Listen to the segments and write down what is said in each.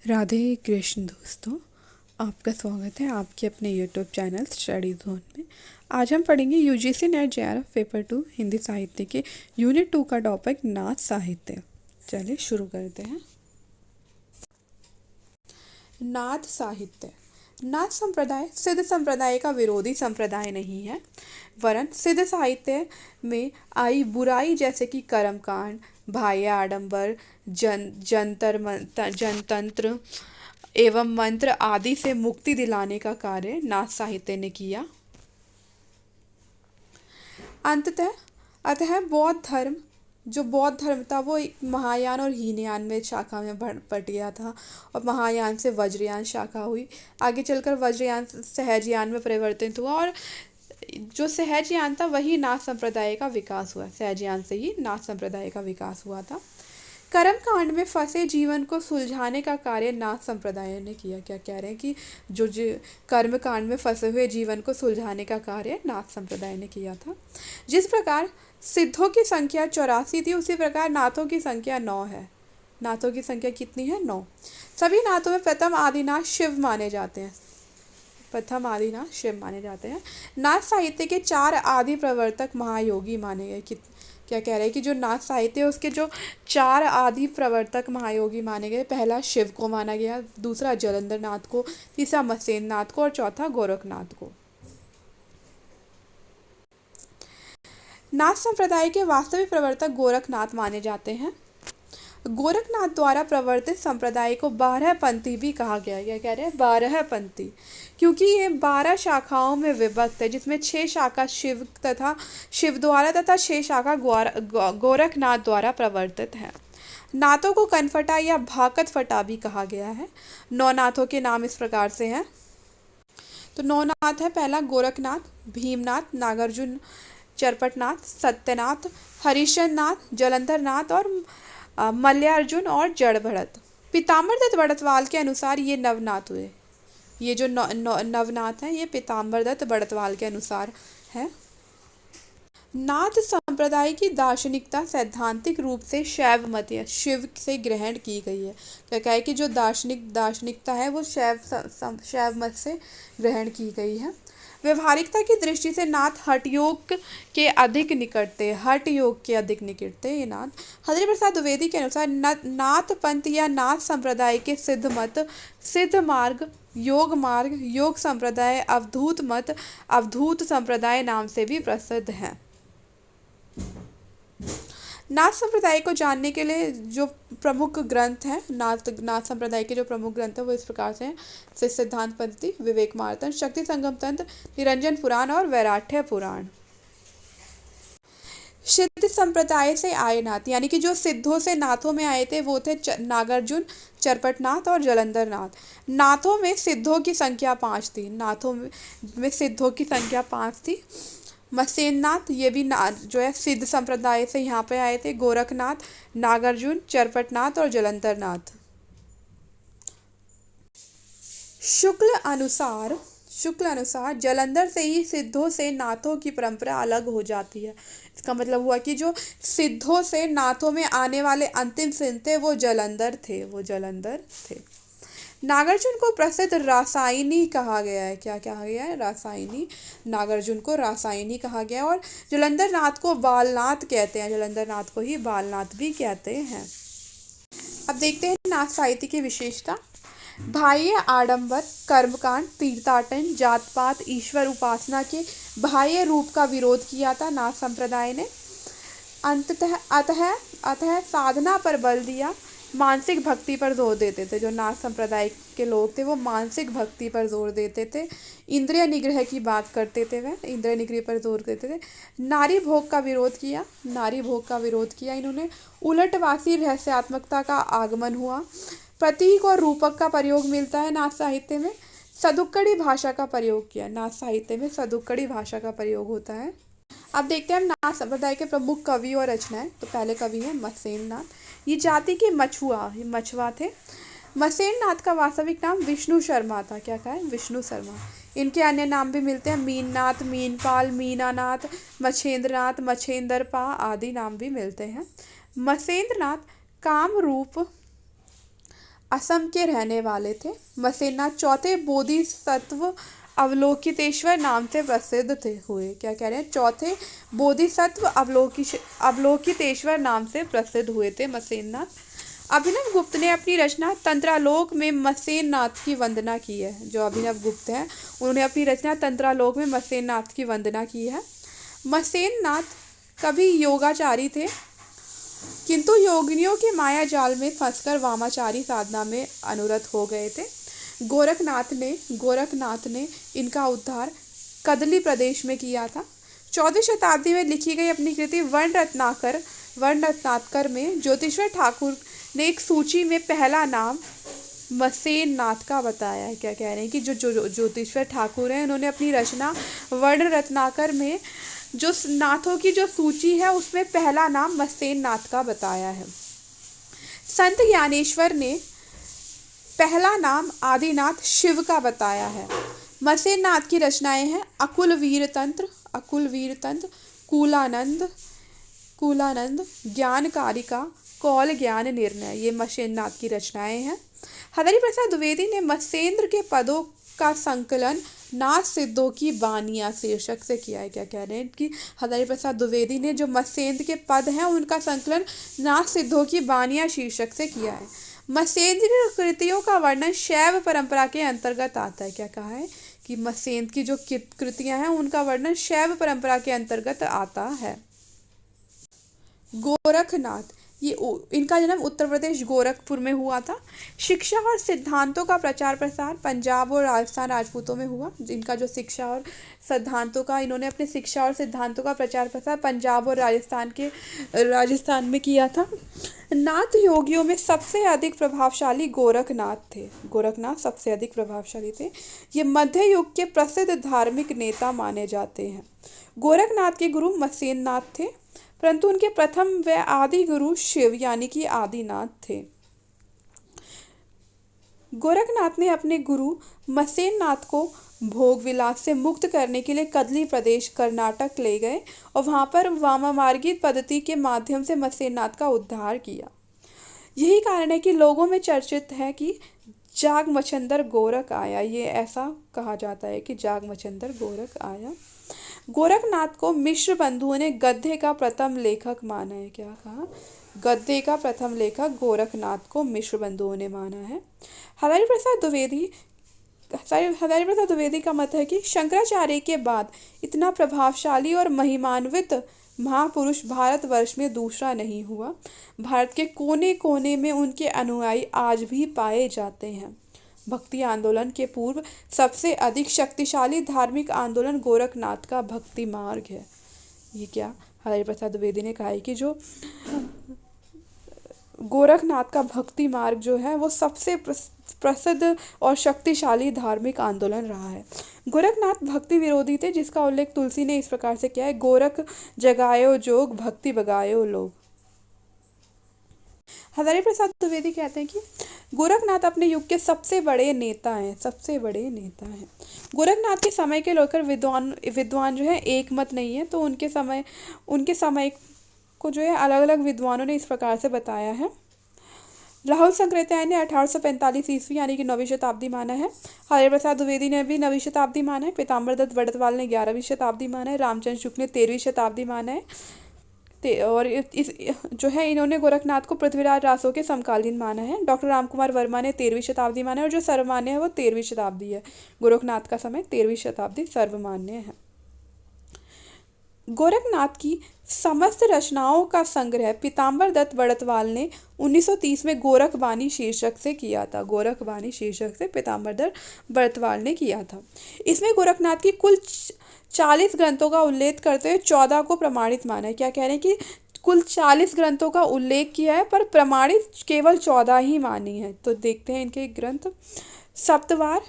राधे कृष्ण दोस्तों। आपका स्वागत है आपके अपने यूट्यूब चैनल स्टडी जोन में। आज हम पढ़ेंगे UGC net JRF paper 2 Hindi साहित्य के यूनिट 2 का टॉपिक नाथ साहित्य। चलिए शुरू करते हैं। नाथ साहित्य। नाथ संप्रदाय सिद्ध संप्रदाय का विरोधी संप्रदाय नहीं है, वरन सिद्ध साहित्य में आई बुराई जैसे कि कर्मकांड, बाह्य आडंबर, जनतंत्र एवं मंत्र आदि से मुक्ति दिलाने का कार्य नाथ साहित्य ने किया। अंततः अतः बौद्ध धर्म था वो एक महायान और हीनयान में शाखा में बट गया था, और महायान से वज्रयान शाखा हुई। आगे चलकर वज्रयान सहजयान में परिवर्तित हुआ, और जो सहजयान था वही नाथ संप्रदाय का विकास हुआ। सहजयान से ही नाथ संप्रदाय का विकास हुआ था। कर्म कांड में फंसे जीवन को सुलझाने का कार्य नाथ संप्रदाय ने किया। क्या कह रहे हैं कि जो कर्म कांड में फंसे हुए जीवन को सुलझाने का कार्य नाथ संप्रदाय ने किया था। जिस प्रकार सिद्धों की संख्या 84 थी, उसी प्रकार नाथों की संख्या 9 है। नाथों की संख्या कितनी है? 9। सभी नाथों में प्रथम आदिनाथ शिव माने जाते हैं। नाथ साहित्य के 4 आदि प्रवर्तक महायोगी माने गए। क्या कह रहे हैं कि जो नाथ साहित्य है उसके जो 4 आदि प्रवर्तक महायोगी माने गए। पहला शिव को माना गया, दूसरा जलंधर नाथ को, तीसरा मसेन नाथ को और चौथा गोरखनाथ को। नाथ संप्रदाय के वास्तविक प्रवर्तक गोरखनाथ माने जाते हैं। गोरखनाथ द्वारा प्रवर्तित संप्रदाय को 12 पंथी भी कहा गया है। क्या कह रहे हैं? 12 पंथी, क्योंकि ये 12 शाखाओं में विभक्त है, जिसमें 6 शाखा शिव द्वारा तथा 6 शाखा गोरखनाथ द्वारा प्रवर्तित है। नाथों को कनफटा या भाकत फटा भी कहा गया है। 9 नाथों के नाम इस प्रकार से हैं। तो 9 नाथ है। पहला गोरखनाथ, भीमनाथ, नागार्जुन, चरपटनाथ, सत्यनाथ, हरिश्चंद्र नाथ, जलंधर नाथ और मल्ल्यार्जुन और जड़ भरत। पीताम्बर दत्त बड़तवाल के अनुसार ये नवनाथ हुए। ये जो नवनाथ हैं ये पीताम्बर दत्त बड़तवाल के अनुसार है। नाथ संप्रदाय की दार्शनिकता सैद्धांतिक रूप से शैव मत या शिव से ग्रहण की गई है। क्या कहा है कि जो दार्शनिकता है वो शैव मत से ग्रहण की गई है। व्यवहारिकता की दृष्टि से नाथ हठ योग के अधिक निकट थे। ये नाथ हरि प्रसाद द्विवेदी के अनुसार नाथ पंथ या नाथ संप्रदाय के सिद्ध मत, सिद्ध मार्ग, योग संप्रदाय, अवधूत मत, अवधूत संप्रदाय नाम से भी प्रसिद्ध हैं। नाथ संप्रदाय को जानने के लिए जो प्रमुख ग्रंथ हैं, नाथ संप्रदाय के जो प्रमुख ग्रंथ हैं वो इस प्रकार से हैं: सिद्धांत पंथी, विवेक मार्तंड, शक्ति संगम तंत्र, निरंजन पुराण और वैराठ्य पुराण। सिद्ध संप्रदाय से आए नाथ, यानी कि जो सिद्धों से नाथों में आए थे वो थे नागार्जुन, चरपटनाथ और जलंधर नाथ। नाथों में सिद्धों की संख्या 5 थी। सिद्धों की संख्या 5 थी। मसेन नाथ ये भी जो है सिद्ध संप्रदाय से यहाँ पे आए थे। गोरखनाथ, नागार्जुन, चरपटनाथ और जलंधर नाथ। शुक्ल अनुसार जलंधर से ही सिद्धों से नाथों की परंपरा अलग हो जाती है। इसका मतलब हुआ कि जो सिद्धों से नाथों में आने वाले अंतिम सिद्ध थे वो जलंधर थे। नागार्जुन को प्रसिद्ध रासायनी कहा गया है। क्या कहा गया है? रासायनी। नागार्जुन को रासायनी कहा गया, और जलंधर नाथ को बालनाथ कहते हैं। जलंधर नाथ को ही बालनाथ भी कहते हैं। अब देखते हैं नाथ साहित्य की विशेषता। बाह्य आडंबर, कर्मकांड, तीर्थाटन, जात पात, ईश्वर उपासना के बाह्य रूप का विरोध किया था नाथ संप्रदाय ने। अतः साधना पर बल दिया, मानसिक भक्ति पर जोर देते थे। जो नाथ संप्रदाय के लोग थे वो मानसिक भक्ति पर जोर देते थे। इंद्रिय निग्रह की बात करते थे, वह इंद्रिय निग्रह पर जोर देते थे। नारी भोग का विरोध किया इन्होंने। उलटवासी रहस्यात्मकता का आगमन हुआ। प्रतीक और रूपक का प्रयोग मिलता है नाथ साहित्य में। सदुक्कड़ी भाषा का प्रयोग किया। नाथ साहित्य में सदुक्कड़ी भाषा का प्रयोग होता है। अब देखते हैं नाथ संप्रदाय के प्रमुख कवि और रचनाएं। तो पहले कवि हैं मसेन नाथ। ये जाति के मछुआ थे। मसेन नाथ का वास्तविक नाम विष्णु शर्मा था। क्या कहा है? विष्णु शर्मा। इनके अन्य नाम भी मिलते हैं: मीननाथ, मीनपाल, मीनानाथ, मछेंद्रनाथ, मछेंद्रपा आदि नाम भी मिलते हैं। मसेंद्रनाथ कामरूप असम के रहने वाले थे। मसेनाथ चौथे बोधिसत्व अवलोकितेश्वर नाम से प्रसिद्ध थे हुए। क्या कह रहे हैं? चौथे बोधिसत्व अवलोकितेश्वर नाम से प्रसिद्ध हुए थे मसेननाथ। अभिनव गुप्त ने अपनी रचना तंत्रालोक में मसेननाथ की वंदना की है। जो अभिनव गुप्त हैं उन्होंने अपनी रचना तंत्रालोक में मसेननाथ की वंदना की है। मसेननाथ कभी योगाचारी थे, किंतु योगिनियों के माया जाल में फंसकर वामाचारी साधना में अनुरत हो गए थे। गोरखनाथ ने इनका उद्धार कदली प्रदेश में किया था। 14वीं शताब्दी में लिखी गई अपनी कृति वर्ण रत्नाकर में ज्योतिश्वर ठाकुर ने एक सूची में पहला नाम मसेननाथ का बताया है। क्या कह रहे हैं कि जो ज्योतिश्वर ठाकुर हैं उन्होंने अपनी रचना वर्ण रत्नाकर में जो नाथों की जो सूची है उसमें पहला नाम मसेननाथ का बताया है। संत ज्ञानेश्वर ने पहला नाम आदिनाथ शिव का बताया है। मसेननाथ की रचनाएं हैं अकुल वीर तंत्र, कूलानंद, ज्ञान कारिका, कौल ज्ञान निर्णय, ये मसेननाथ की रचनाएं हैं। हरिहर प्रसाद द्विवेदी ने मसेंद्र के पदों का संकलन नाथ सिद्धों की बानियाँ शीर्षक से किया है। क्या कह रहे हैं कि हरिहर प्रसाद द्विवेदी ने जो मसेंद्र के पद हैं उनका संकलन नाथ सिद्धों की बानियाँ शीर्षक से किया है। मसेंद्र की कृतियों का वर्णन शैव परंपरा के अंतर्गत आता है। क्या कहा है कि मसेंद्र की जो कृतियां हैं उनका वर्णन शैव परंपरा के अंतर्गत आता है। गोरखनाथ, ये इनका जन्म उत्तर प्रदेश गोरखपुर में हुआ था। शिक्षा और सिद्धांतों का प्रचार प्रसार पंजाब और राजस्थान राजपूतों में हुआ। इनका जो शिक्षा और सिद्धांतों का इन्होंने अपने शिक्षा और सिद्धांतों का प्रचार प्रसार पंजाब और राजस्थान में किया था। नाथ योगियों में सबसे अधिक प्रभावशाली गोरखनाथ थे। गोरखनाथ सबसे अधिक प्रभावशाली थे। ये मध्य युग के प्रसिद्ध धार्मिक नेता माने जाते हैं। गोरखनाथ के गुरु मसेननाथ थे, परंतु उनके प्रथम व आदि गुरु शिव यानी कि आदिनाथ थे। गोरखनाथ ने अपने गुरु मसेननाथ को भोग विलास से मुक्त करने के लिए कदली प्रदेश कर्नाटक ले गए और वहां पर वामामार्गी पद्धति के माध्यम से मसेननाथ का उद्धार किया। यही कारण है कि लोगों में चर्चित है कि जाग मच्छंदर गोरख आया। ये ऐसा कहा जाता है कि जाग मच्छंदर गोरख आया। गोरखनाथ को मिश्र बंधुओं ने गद्य का प्रथम लेखक माना है। क्या कहा? गद्य का प्रथम लेखक गोरखनाथ को मिश्र बंधुओं ने माना है। हरिहर प्रसाद द्विवेदी का मत है कि शंकराचार्य के बाद इतना प्रभावशाली और महिमान्वित महापुरुष भारतवर्ष में दूसरा नहीं हुआ। भारत के कोने कोने में उनके अनुयायी आज भी पाए जाते हैं। भक्ति आंदोलन के पूर्व सबसे अधिक शक्तिशाली धार्मिक आंदोलन गोरखनाथ का भक्ति मार्ग है। ये क्या हरिहर प्रसाद द्विवेदी ने कहा है कि जो गोरखनाथ का भक्ति मार्ग जो है वो सबसे प्रसिद्ध और शक्तिशाली धार्मिक आंदोलन रहा है। गोरखनाथ भक्ति विरोधी थे, जिसका उल्लेख तुलसी ने इस प्रकार से किया है, गोरख जगायो जोग भक्ति बगायो लोग। हरिहर प्रसाद द्विवेदी कहते हैं कि गोरखनाथ अपने युग के सबसे बड़े नेता हैं। गोरखनाथ के समय के लेकर विद्वान जो है एक मत नहीं है, तो उनके समय को जो है अलग अलग विद्वानों ने इस प्रकार से बताया है। राहुल संकृत्यायन ने 1845 ईस्वी यानी कि 9वीं शताब्दी माना है। हरिहर प्रसाद द्विवेदी ने भी 9वीं शताब्दी माना है। पीताम्बर दत्त बड़तवाल ने 11वीं शताब्दी माना है। रामचंद्र शुक्ल ने 13वीं शताब्दी माना है। और इस जो है इन्होंने गोरखनाथ को पृथ्वीराज रासो के समकालीन माना है। डॉक्टर रामकुमार वर्मा ने 13वीं शताब्दी माना है, और जो सर्वमान्य है वो 13वीं शताब्दी है। गोरखनाथ का समय 13वीं शताब्दी सर्वमान्य है। गोरखनाथ की समस्त रचनाओं का संग्रह पीताम्बर दत्त बड़तवाल ने 1930 में गोरखबानी शीर्षक से किया था। गोरखबानी शीर्षक से पीताम्बर दत्त बड़तवाल ने किया था। इसमें गोरखनाथ की कुल 40 ग्रंथों का उल्लेख करते हुए 14 को प्रमाणित माना है। क्या कह रहे हैं कि कुल 40 ग्रंथों का उल्लेख किया है, पर प्रमाणित केवल 14 ही मानी है। तो देखते हैं इनके ग्रंथ। सप्तवार,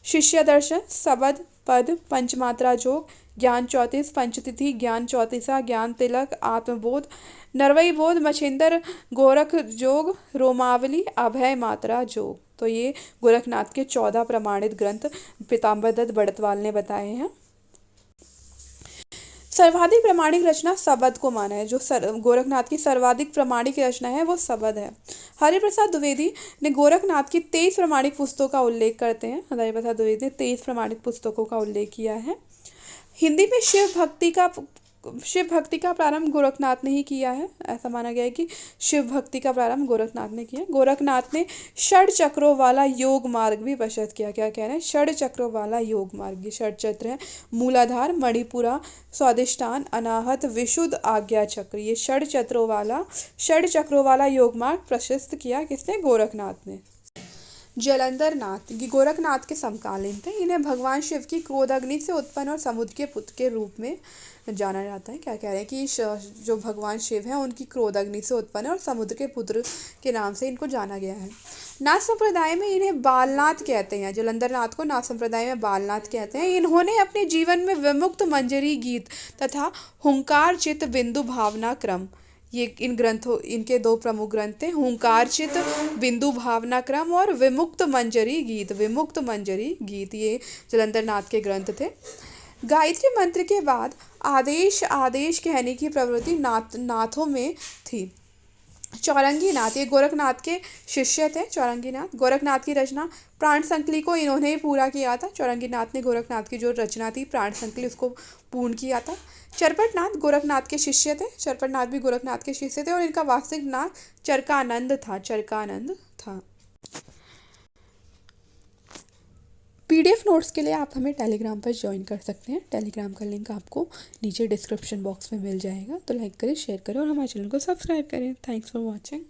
शिष्य दर्शन, सबद, पद, पंचमात्रा जोग, ज्ञान 34, पंचतिथि, ज्ञान 34, ज्ञान तिलक, आत्मबोध, नरवई बोध, मच्छिंदर गोरख जोग, रोमावली, अभय मात्रा जोग। तो ये गोरखनाथ के 14 प्रमाणित ग्रंथ पीताम्बर दत्त बड़तवाल ने बताए हैं। सर्वाधिक प्रामाणिक रचना शबद को माना है। जो गोरखनाथ की सर्वाधिक प्रामाणिक रचना है वो शबद है। हरिप्रसाद द्विवेदी ने गोरखनाथ की 23 प्रामाणिक पुस्तकों का उल्लेख करते हैं। हरिप्रसाद द्विवेदी ने 23 प्रामाणिक पुस्तकों का उल्लेख किया है। हिंदी में शिव भक्ति का प्रारंभ गोरखनाथ ने ही किया है। ऐसा माना गया है कि शिव भक्ति का प्रारंभ गोरखनाथ ने किया। गोरखनाथ ने षड चक्रों वाला योग मार्ग भी प्रशस्त किया। क्या कह रहे हैं? षड चक्रों वाला योग मार्ग। ये षड चक्र है, मूलाधार, मणिपुरा, स्वादिष्ठान, अनाहत, विशुद्ध, आज्ञा चक्र। ये षड चक्रों वाला योग मार्ग प्रशस्त किया किसने? गोरखनाथ ने। जलंधर नाथ, ये गोरखनाथ के समकालीन थे। इन्हें भगवान शिव की क्रोधाग्नि से उत्पन्न और समुद्र के पुत्र के रूप में जाना जाता है। क्या कह रहे हैं कि जो भगवान शिव हैं उनकी क्रोधाग्नि से उत्पन्न है और समुद्र के पुत्र के नाम से इनको जाना गया है। नाथ संप्रदाय में इन्हें बालनाथ कहते हैं। जलंधर नाथ को नाथ संप्रदाय में बालनाथ कहते हैं। इन्होंने अपने जीवन में विमुक्त मंजरी गीत तथा हुंकार चित बिंदु भावना क्रम, ये इनके 2 प्रमुख ग्रंथ थे, हुंकार चित बिंदु भावना क्रम और विमुक्त मंजरी गीत। ये जलंधर नाथ के ग्रंथ थे। गायत्री मंत्र के बाद आदेश कहने की प्रवृत्ति नाथों में थी। चौरंगी नाथ, ये गोरखनाथ के शिष्य थे। चौरंगी नाथ, गोरखनाथ की रचना प्राण संकली को इन्होंने ही पूरा किया था। चौरंगी नाथ ने गोरखनाथ की जो रचना थी प्राण संकली, उसको पूर्ण किया था। चरपट नाथ गोरखनाथ के शिष्य थे। चरपट नाथ भी गोरखनाथ के शिष्य थे और इनका वास्तविक नाम चरकानंद था। PDF नोट्स के लिए आप हमें टेलीग्राम पर ज्वाइन कर सकते हैं। टेलीग्राम का लिंक आपको नीचे डिस्क्रिप्शन बॉक्स में मिल जाएगा। तो लाइक करें, शेयर करें और हमारे चैनल को सब्सक्राइब करें। Thanks for watching.